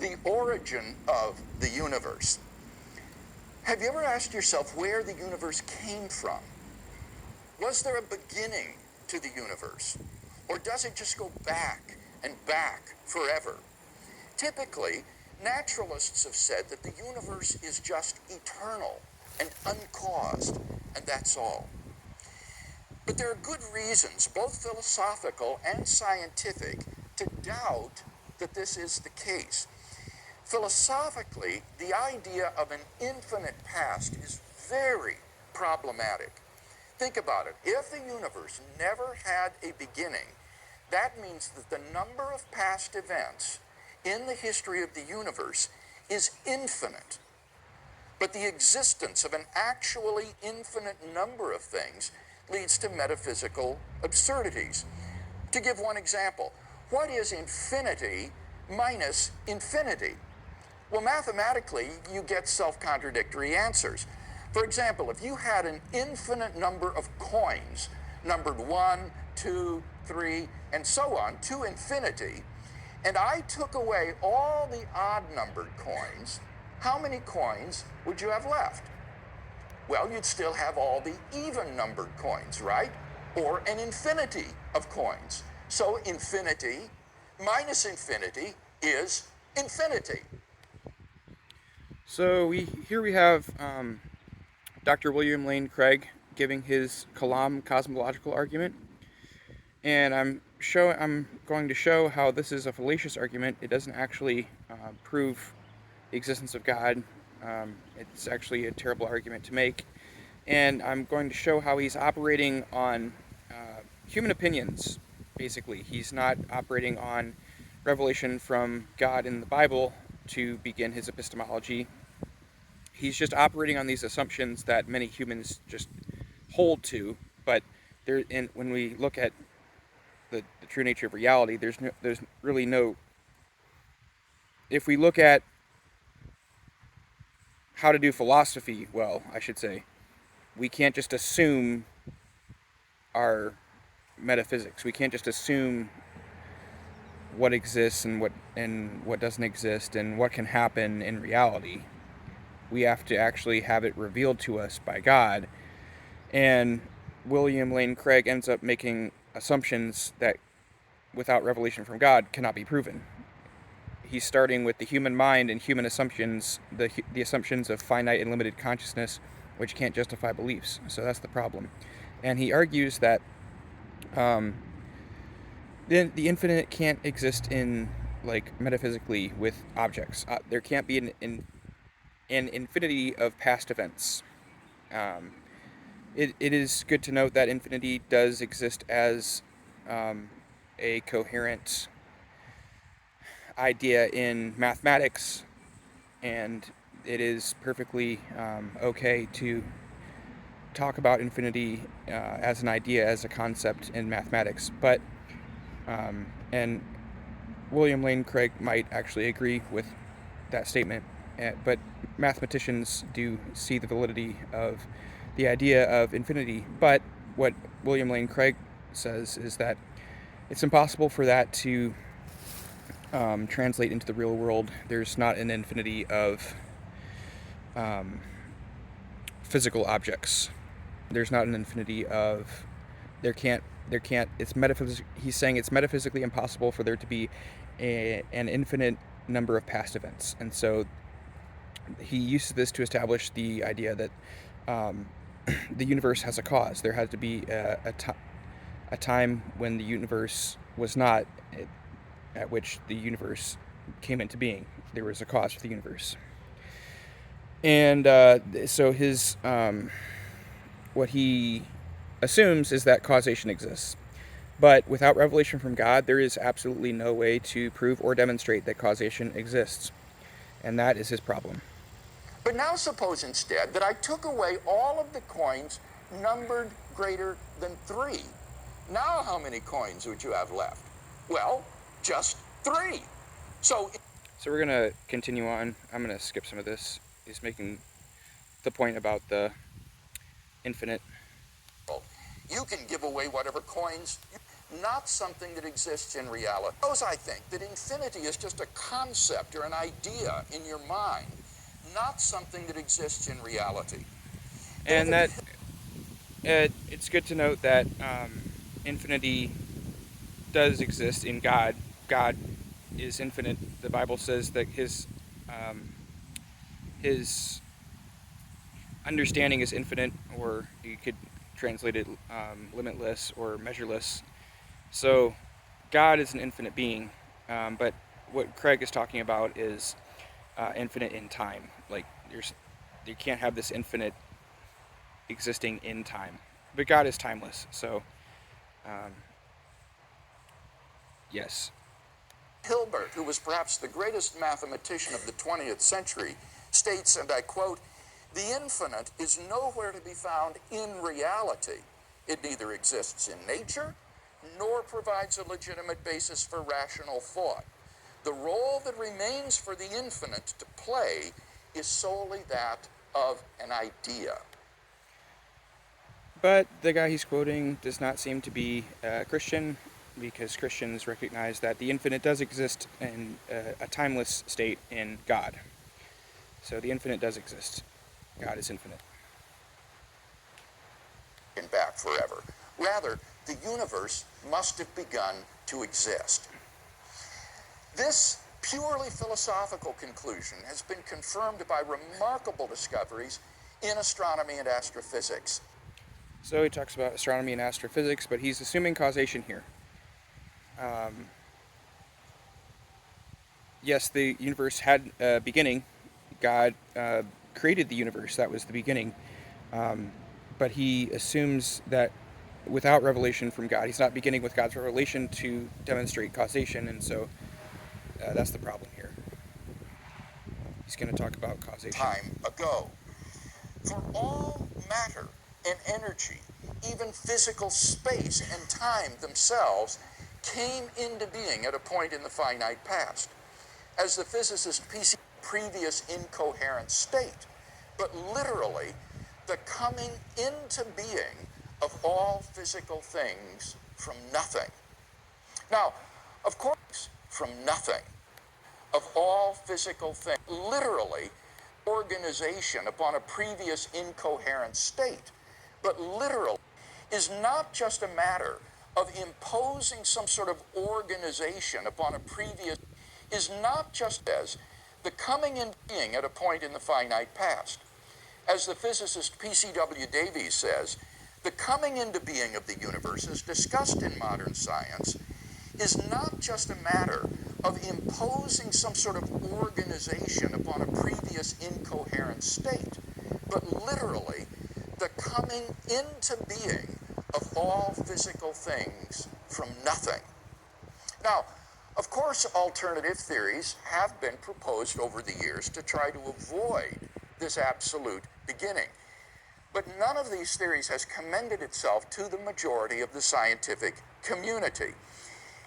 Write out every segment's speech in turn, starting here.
the origin of the universe. Have you ever asked yourself where the universe came from? Was there a beginning to the universe? Or does it just go back and back forever? Typically, naturalists have said that the universe is just eternal and uncaused, and that's all. But there are good reasons, both philosophical and scientific, to doubt that this is the case. Philosophically, the idea of an infinite past is very problematic. Think about it. If the universe never had a beginning, that means that the number of past events in the history of the universe is infinite. But the existence of an actually infinite number of things leads to metaphysical absurdities. To give one example, what is infinity minus infinity? Well, mathematically, you get self-contradictory answers. For example, if you had an infinite number of coins, numbered 1, 2, 3, and so on, to infinity, and I took away all the odd-numbered coins, how many coins would you have left? Well, you'd still have all the even-numbered coins, right? Or an infinity of coins. So infinity minus infinity is infinity. So here we have Dr. William Lane Craig giving his Kalam cosmological argument, and I'm going to show how this is a fallacious argument. It doesn't actually prove the existence of God. It's actually a terrible argument to make, and I'm going to show how he's operating on human opinions. Basically, he's not operating on revelation from God in the Bible to begin his epistemology. He's just operating on these assumptions that many humans just hold to, but when we look at the true nature of reality, there's really no. If we look at how to do philosophy well, I should say, we can't just assume our metaphysics. We can't just assume what exists and what doesn't exist and what can happen in reality. We have to actually have it revealed to us by God. And William Lane Craig ends up making assumptions that, without revelation from God, cannot be proven. He's starting with the human mind and human assumptions, the assumptions of finite and limited consciousness, which can't justify beliefs. So that's the problem. And he argues that the infinite can't exist metaphysically with objects. There can't be an infinity of past events. It is good to note that infinity does exist as a coherent idea in mathematics, and it is perfectly okay to talk about infinity as an idea, as a concept in mathematics. But and William Lane Craig might actually agree with that statement, but mathematicians do see the validity of the idea of infinity. But what William Lane Craig says is that it's impossible for that to translate into the real world. There's not an infinity of physical objects. There's not an infinity of he's saying it's metaphysically impossible for there to be an infinite number of past events. And so he uses this to establish the idea that the universe has a cause. There had to be a time when the universe was not, at which the universe came into being. There was a cause for the universe. And so his what he assumes is that causation exists. But without revelation from God, there is absolutely no way to prove or demonstrate that causation exists. And that is his problem. But now suppose instead that I took away all of the coins numbered greater than 3. Now how many coins would you have left? Well, just 3. So we're going to continue on. I'm going to skip some of this. He's making the point about the infinite. you can give away whatever coins. not something that exists in reality. Suppose I think that infinity is just a concept or an idea in your mind, not something that exists in reality. And that it's good to note that infinity does exist in God. God is infinite. The Bible says that his understanding is infinite, or you could translate it limitless or measureless. So God is an infinite being, but what Craig is talking about is infinite in time. Like you can't have this infinite existing in time, but God is timeless. So um, yes. Hilbert, who was perhaps the greatest mathematician of the 20th century, states, and I quote, "The infinite is nowhere to be found in reality. It neither exists in nature nor provides a legitimate basis for rational thought. The role that remains for the infinite to play is solely that of an idea." But the guy he's quoting does not seem to be a Christian, because Christians recognize that the infinite does exist in a timeless state in God. So the infinite does exist. God is infinite. And back forever. Rather, the universe must have begun to exist. This purely philosophical conclusion has been confirmed by remarkable discoveries in astronomy and astrophysics. So he talks about astronomy and astrophysics, but he's assuming causation here. Yes, the universe had a beginning. God created the universe. That was the beginning. But he assumes that without revelation from God, he's not beginning with God's revelation to demonstrate causation, and so that's the problem here. He's going to talk about causation. Time ago. For all matter and energy, even physical space and time themselves, came into being at a point in the finite past. As the physicist P.C. previous incoherent state, but literally the coming into being of all physical things from nothing. Now, of course, from nothing, of all physical things, literally organization upon a previous incoherent state, but literally is not just a matter of imposing some sort of organization upon a previous, is not just as the coming into being at a point in the finite past. As the physicist P.C.W. Davies says, the coming into being of the universe, as discussed in modern science, is not just a matter of imposing some sort of organization upon a previous incoherent state, but literally the coming into being of all physical things from nothing. Now, of course, alternative theories have been proposed over the years to try to avoid this absolute beginning. But none of these theories has commended itself to the majority of the scientific community.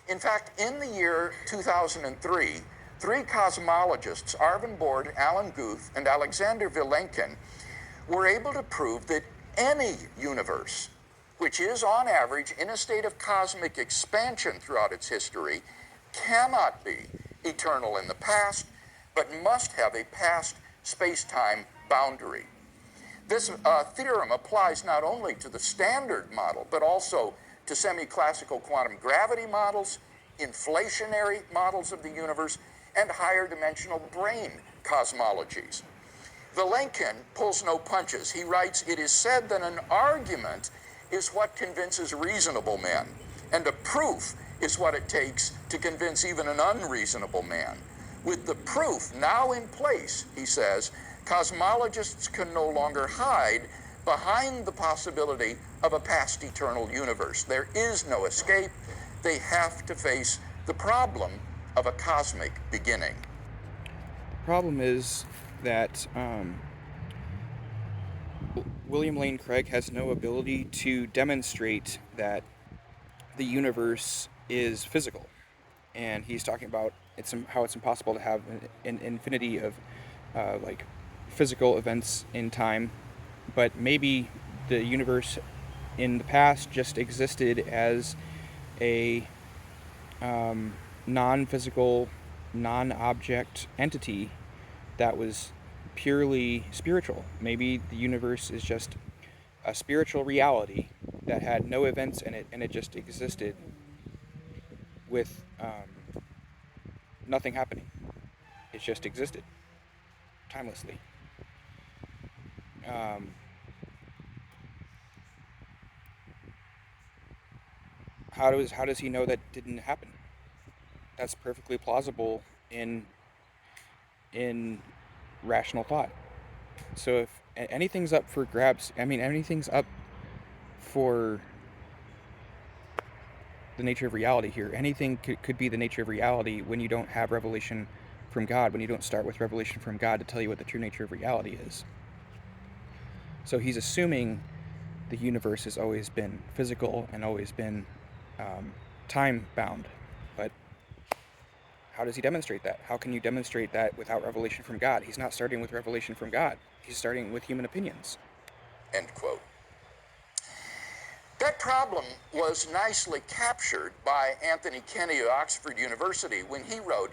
In fact, in the year 2003, three cosmologists, Arvin Bord, Alan Guth, and Alexander Vilenkin, were able to prove that any universe, which is on average in a state of cosmic expansion throughout its history, cannot be eternal in the past, but must have a past space-time boundary. This theorem applies not only to the standard model, but also to semi-classical quantum gravity models, inflationary models of the universe, and higher dimensional brane cosmologies. Vilenkin pulls no punches. He writes, "It is said that an argument is what convinces reasonable men, and a proof is what it takes to convince even an unreasonable man. With the proof now in place," he says, "cosmologists can no longer hide behind the possibility of a past eternal universe. There is no escape. They have to face the problem of a cosmic beginning." The problem is that William Lane Craig has no ability to demonstrate that the universe is physical, and he's talking about how it's impossible to have an infinity of like physical events in time, but maybe the universe in the past just existed as a non-physical, non-object entity that was purely spiritual. Maybe the universe is just a spiritual reality that had no events in it, and it just existed with nothing happening. It just existed timelessly. How does he know that didn't happen? That's perfectly plausible in rational thought. So if anything's up for grabs, anything's up for the nature of reality here. Anything could be the nature of reality when you don't have revelation from God, when you don't start with revelation from God to tell you what the true nature of reality is. So he's assuming the universe has always been physical and always been time-bound. But how does he demonstrate that? How can you demonstrate that without revelation from God? He's not starting with revelation from God. He's starting with human opinions. End quote. That problem was nicely captured by Anthony Kenny of Oxford University when he wrote,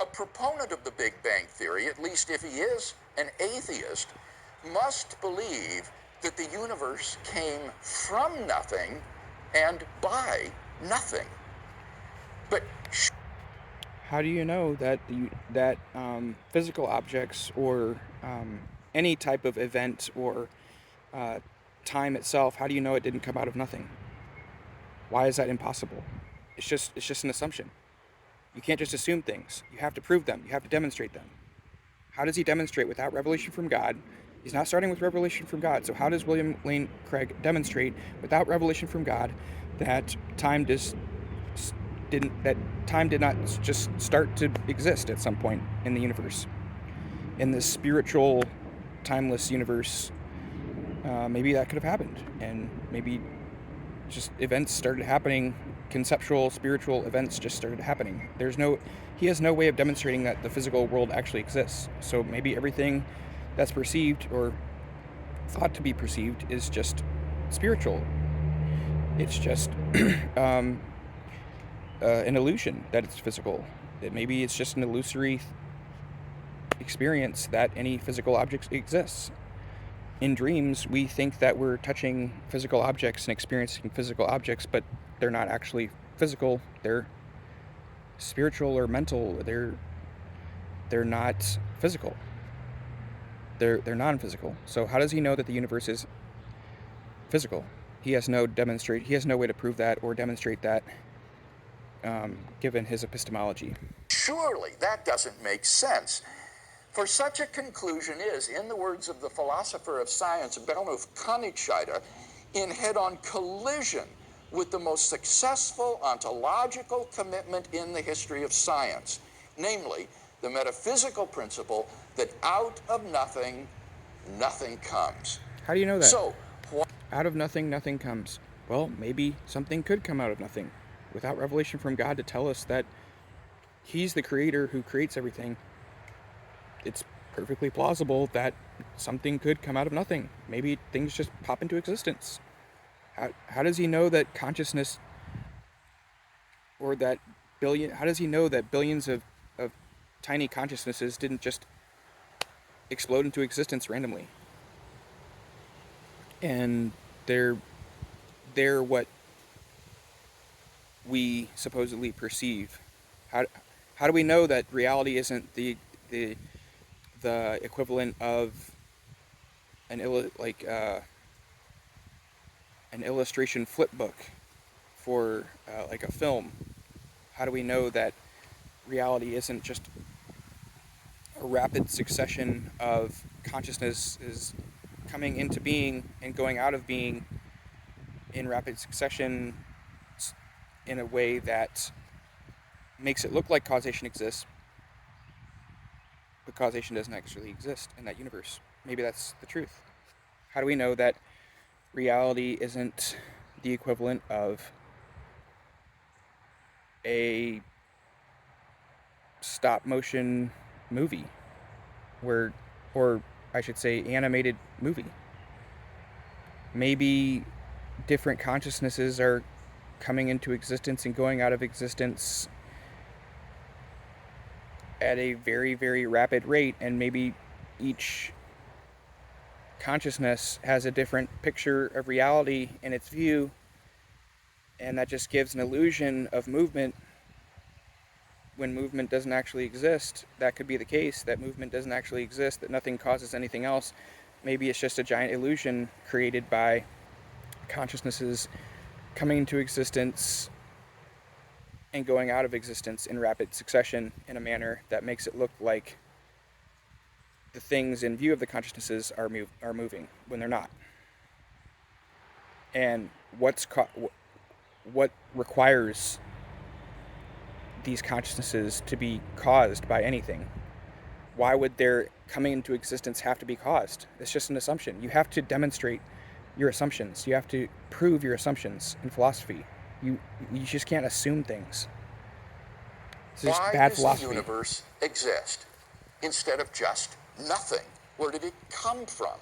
"A proponent of the Big Bang Theory, at least if he is an atheist, must believe that the universe came from nothing and by nothing." But how do you know that physical objects or any type of event or time itself, how do you know it didn't come out of nothing? Why is that impossible? It's just an assumption. You can't just assume things. You have to prove them. You have to demonstrate them. How does he demonstrate without revelation from God? He's not starting with revelation from God. So how does William Lane Craig demonstrate without revelation from God that time did not just start to exist at some point in the universe? In this spiritual, timeless universe, maybe that could have happened, and maybe just events started happening. Conceptual, spiritual events just started happening. He has no way of demonstrating that the physical world actually exists. So maybe everything that's perceived or thought to be perceived is just spiritual. It's just an illusion that it's physical. Maybe it's just an illusory experience that any physical object exists. In dreams, we think that we're touching physical objects and experiencing physical objects, but they're not actually physical. They're spiritual or mental. They're not physical. They're non-physical. So how does he know that the universe is physical? He has no way to prove that or demonstrate that, given his epistemology. Surely that doesn't make sense. For such a conclusion is, in the words of the philosopher of science, Bernhard Königscheider, in head-on collision with the most successful ontological commitment in the history of science, namely the metaphysical principle that out of nothing, nothing comes. How do you know that? So, out of nothing, nothing comes. Well, maybe something could come out of nothing. Without revelation from God to tell us that he's the creator who creates everything, it's perfectly plausible that something could come out of nothing. Maybe things just pop into existence. How does he know that consciousness, or how does he know that billions of tiny consciousnesses didn't just explode into existence randomly? And they're what we supposedly perceive. How do we know that reality isn't the equivalent of an illustration flip book for like a film? How do we know that reality isn't just a rapid succession of consciousnesses coming into being and going out of being in rapid succession in a way that makes it look like causation exists, but causation doesn't actually exist in that universe? Maybe that's the truth. How do we know that reality isn't the equivalent of a stop motion movie, or I should say animated movie? Maybe different consciousnesses are coming into existence and going out of existence at a very, very rapid rate, and maybe each consciousness has a different picture of reality in its view, and that just gives an illusion of movement when movement doesn't actually exist. That could be the case, that movement doesn't actually exist, that nothing causes anything else. Maybe it's just a giant illusion created by consciousnesses coming into existence and going out of existence in rapid succession in a manner that makes it look like the things in view of the consciousnesses are moving when they're not. And what requires these consciousnesses to be caused by anything? Why would their coming into existence have to be caused? It's just an assumption. You have to demonstrate your assumptions. You have to prove your assumptions in philosophy. You just can't assume things. It's just bad philosophy. Why does the universe exist instead of just nothing? Where did it come from?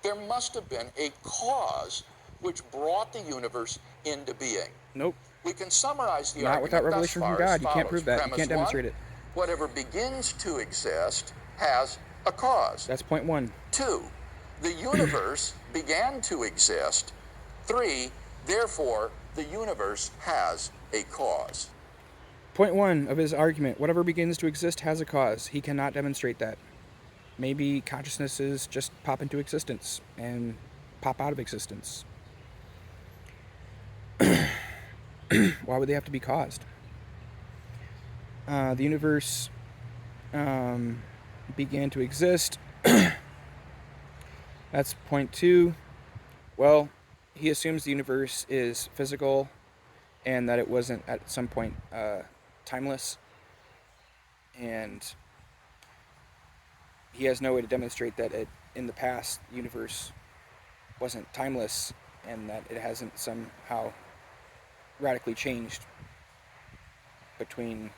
There must have been a cause which brought the universe into being. Nope. We can summarize the Not argument without revelation from God. You can't prove that. You can't demonstrate it. Whatever begins to exist has a cause. That's point 1. 2, the universe began to exist. 3, therefore, the universe has a cause. Point 1 of his argument, whatever begins to exist has a cause. He cannot demonstrate that. Maybe consciousnesses just pop into existence and pop out of existence. Why would they have to be caused? The universe began to exist. That's point 2. Well, he assumes the universe is physical and that it wasn't at some point timeless. And he has no way to demonstrate that in the past, the universe wasn't timeless and that it hasn't somehow radically changed between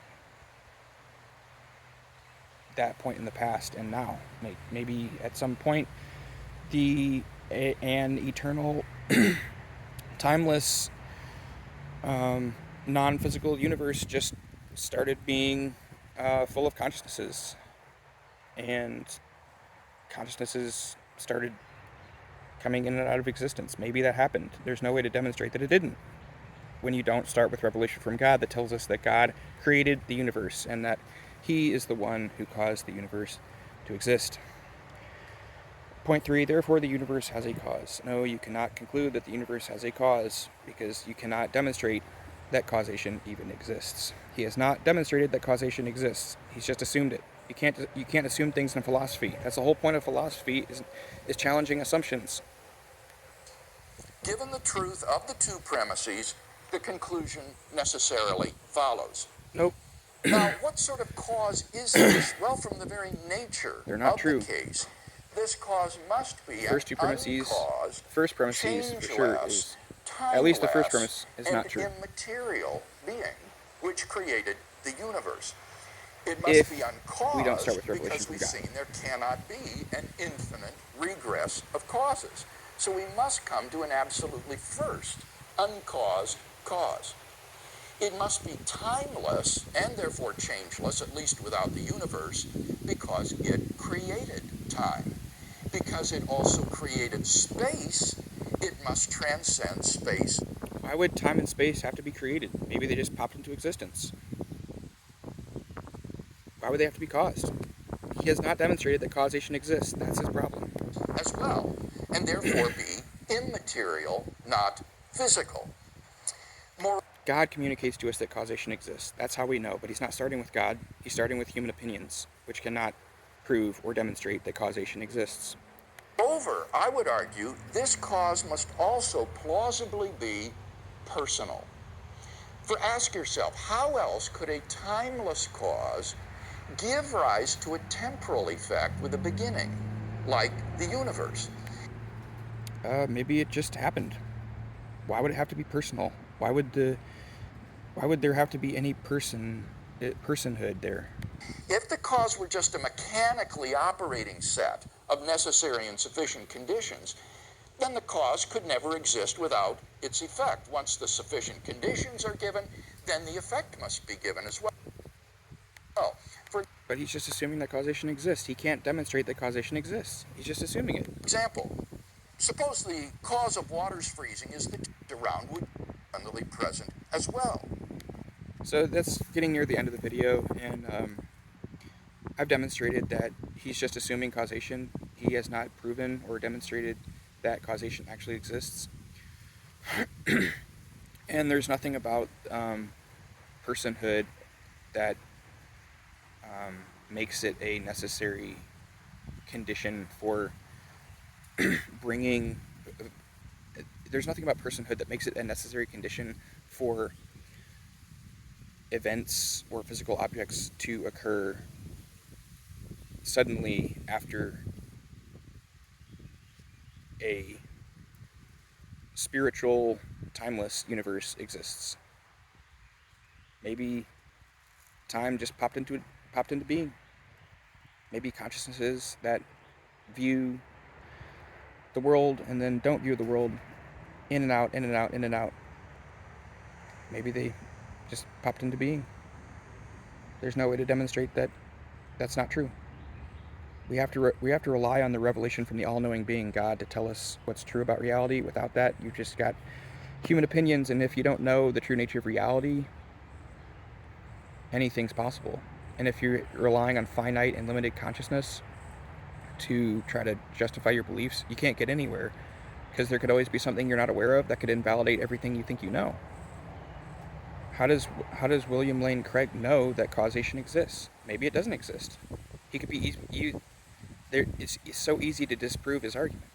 that point in the past and now. Maybe at some point an eternal timeless non-physical universe just started being full of consciousnesses, and consciousnesses started coming in and out of existence. Maybe that happened. There's no way to demonstrate that it didn't when you don't start with revelation from God that tells us that God created the universe and that he is the one who caused the universe to exist. Point 3, therefore the universe has a cause. No, you cannot conclude that the universe has a cause because you cannot demonstrate that causation even exists. He has not demonstrated that causation exists. He's just assumed it. You can't assume things in philosophy. That's the whole point of philosophy, is challenging assumptions. Given the truth of the 2 premises, the conclusion necessarily follows. Nope. Now, what sort of cause is this? Well, from the very nature They're not of true. The case, this cause must be First 2 premises, first premises for sure is, at least the first premise is not true. Immaterial being which created the universe. It must be uncaused, we don't start with revelation because from we've God. seen there cannot be an infinite regress of causes. So we must come to an absolutely first, uncaused cause. It must be timeless and therefore changeless, at least without the universe, because it created time. Because it also created space, it must transcend space. Why would time and space have to be created? Maybe they just popped into existence. Why would they have to be caused? He has not demonstrated that causation exists. That's his problem. As well, and therefore be immaterial, not physical. God communicates to us that causation exists. That's how we know, but he's not starting with God. He's starting with human opinions, which cannot prove or demonstrate that causation exists. Moreover, I would argue, this cause must also plausibly be personal. For ask yourself, how else could a timeless cause give rise to a temporal effect with a beginning, like the universe? Maybe it just happened. Why would it have to be personal? Why would there have to be any personhood there? If the cause were just a mechanically operating set of necessary and sufficient conditions, then the cause could never exist without its effect. Once the sufficient conditions are given, then the effect must be given as well. But he's just assuming that causation exists. He can't demonstrate that causation exists. He's just assuming it. Example, suppose the cause of water's freezing is the around would be abundantly present as well. So that's getting near the end of the video, and I've demonstrated that he's just assuming causation. He has not proven or demonstrated that causation actually exists. And there's nothing about personhood that makes it a necessary condition for bringing... There's nothing about personhood that makes it a necessary condition for events or physical objects to occur suddenly after a spiritual, timeless universe exists. Maybe time just popped into being. Maybe consciousnesses that view the world and then don't view the world in and out, in and out, in and out. Maybe they just popped into being. There's no way to demonstrate that that's not true. We have to rely on the revelation from the all-knowing being God to tell us what's true about reality. Without that, you've just got human opinions, and if you don't know the true nature of reality, anything's possible. And if you're relying on finite and limited consciousness to try to justify your beliefs, you can't get anywhere, because there could always be something you're not aware of that could invalidate everything you think you know. How does William Lane Craig know that causation exists? Maybe it doesn't exist. He could be it's so easy to disprove his argument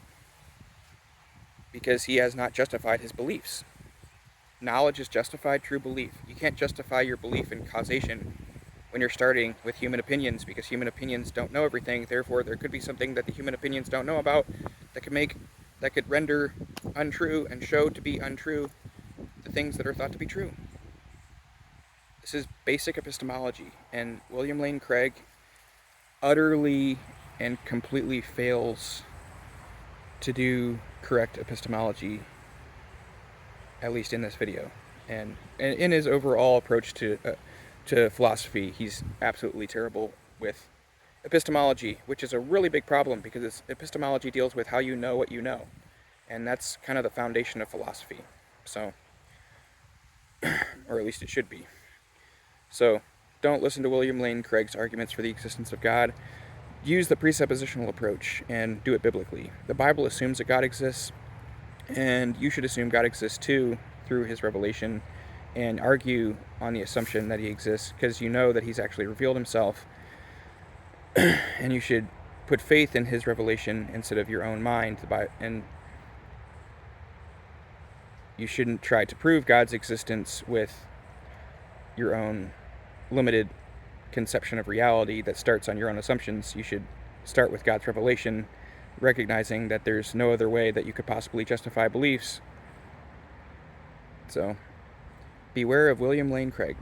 because he has not justified his beliefs. Knowledge is justified true belief. You can't justify your belief in causation when you're starting with human opinions, because human opinions don't know everything. Therefore, there could be something that the human opinions don't know about that could render untrue and show to be untrue the things that are thought to be true. This is basic epistemology, and William Lane Craig utterly and completely fails to do correct epistemology, at least in this video. And in his overall approach to philosophy, he's absolutely terrible with epistemology, which is a really big problem, because epistemology deals with how you know what you know. And that's kind of the foundation of philosophy. So, or at least it should be. So, don't listen to William Lane Craig's arguments for the existence of God. Use the presuppositional approach and do it biblically. The Bible assumes that God exists, and you should assume God exists too through his revelation, and argue on the assumption that he exists, because you know that he's actually revealed himself, and you should put faith in his revelation instead of your own mind. And you shouldn't try to prove God's existence with your own limited conception of reality that starts on your own assumptions. You should start with God's revelation, recognizing that there's no other way that you could possibly justify beliefs. So, beware of William Lane Craig.